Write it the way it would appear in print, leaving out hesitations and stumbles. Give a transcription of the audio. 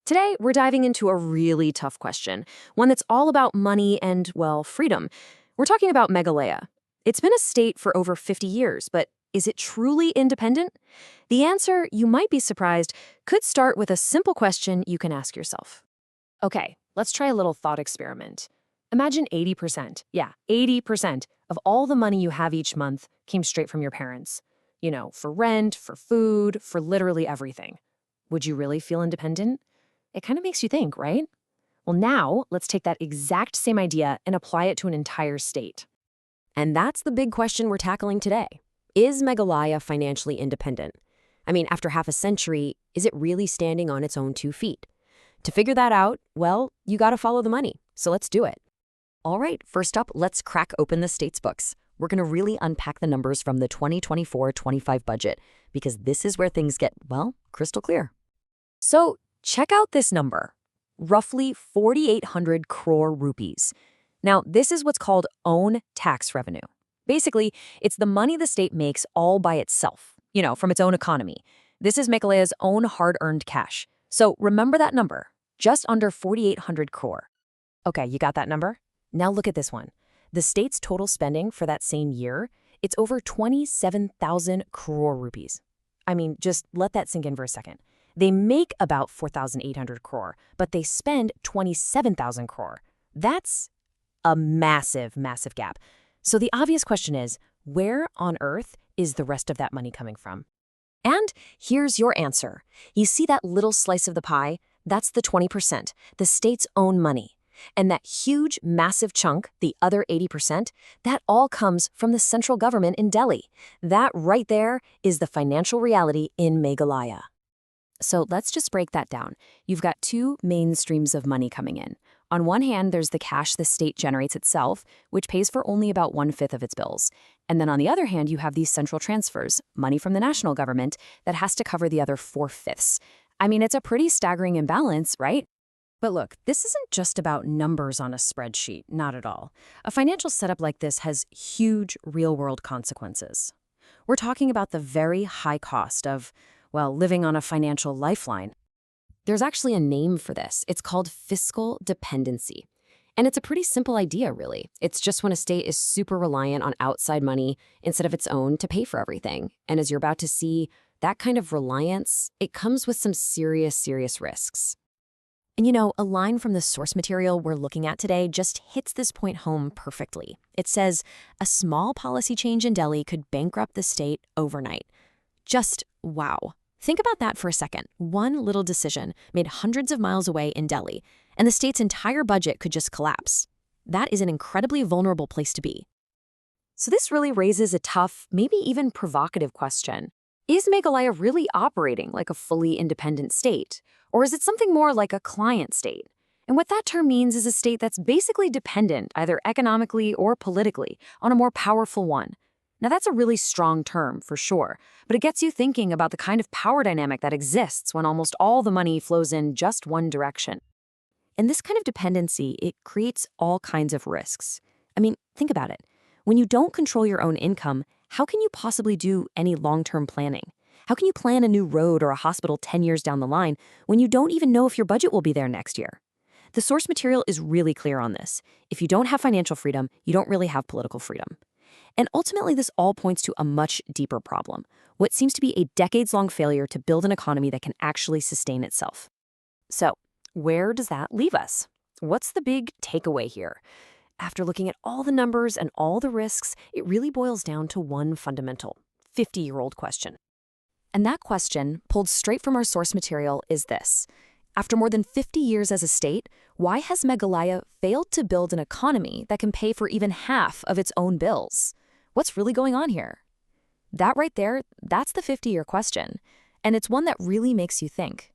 Today, we're diving into a really tough question, one that's all about money and, well, freedom. We're talking about Meghalaya. It's been a state for over 50 years, but is it truly independent? The answer, you might be surprised, could start with a simple question you can ask yourself. Okay, let's try a little thought experiment. Imagine 80%, 80% of all the money you have each month came straight from your parents. You know, for rent, for food, for literally everything. Would you really feel independent? It kind of makes you think, right? Well, now let's take that exact same idea and apply it to an entire state. And that's the big question we're tackling today. Is Meghalaya financially independent? I mean, after half a century, is it really standing on its own 2 feet? To figure that out, well, you gotta follow the money. So let's do it. All right, first up, let's crack open the state's books. We're gonna really unpack the numbers from the 2024-25 budget because this is where things get, well, crystal clear. So check out this number, roughly 4,800 crore rupees. Now, this is what's called own tax revenue. Basically, it's the money the state makes all by itself, from its own economy. This is Meghalaya's own hard-earned cash. So remember that number, just under 4,800 crore. Okay, you got that number? Now look at this one. The state's total spending for that same year, it's over 27,000 crore rupees. I mean, just let that sink in for a second. They make about 4,800 crore, but they spend 27,000 crore. That's a massive, massive gap. So the obvious question is, where on earth is the rest of that money coming from? And here's your answer. You see that little slice of the pie? That's the 20%, the state's own money. And that huge, massive chunk, the other 80%, that all comes from the central government in Delhi. That right there is the financial reality in Meghalaya. So let's just break that down. You've got 2 main streams of money coming in. On one hand, there's the cash the state generates itself, which pays for only about 1/5 of its bills. And then on the other hand, you have these central transfers, money from the national government, that has to cover the other 4/5. I mean, it's a pretty staggering imbalance, right? But look, this isn't just about numbers on a spreadsheet, not at all. A financial setup like this has huge real-world consequences. We're talking about the very high cost of, well, living on a financial lifeline. There's actually a name for this. It's called fiscal dependency. And it's a pretty simple idea, really. It's just when a state is super reliant on outside money instead of its own to pay for everything. And as you're about to see, that kind of reliance, it comes with some serious, serious risks. And a line from the source material we're looking at today just hits this point home perfectly. It says, a small policy change in Delhi could bankrupt the state overnight. Just wow. Think about that for a second. One little decision made hundreds of miles away in Delhi, and the state's entire budget could just collapse. That is an incredibly vulnerable place to be. So this really raises a tough, maybe even provocative question. Is Meghalaya really operating like a fully independent state? Or is it something more like a client state? And what that term means is a state that's basically dependent, either economically or politically, on a more powerful one. Now, that's a really strong term, for sure, but it gets you thinking about the kind of power dynamic that exists when almost all the money flows in just one direction. And this kind of dependency, it creates all kinds of risks. I mean, think about it. When you don't control your own income, how can you possibly do any long-term planning? How can you plan a new road or a hospital 10 years down the line when you don't even know if your budget will be there next year? The source material is really clear on this. If you don't have financial freedom, you don't really have political freedom. And ultimately, this all points to a much deeper problem, what seems to be a decades-long failure to build an economy that can actually sustain itself. So, where does that leave us? What's the big takeaway here? After looking at all the numbers and all the risks, it really boils down to one fundamental, 50-year-old question. And that question, pulled straight from our source material, is this. After more than 50 years as a state, why has Meghalaya failed to build an economy that can pay for even half of its own bills? What's really going on here? That right there, that's the 50-year question. And it's one that really makes you think.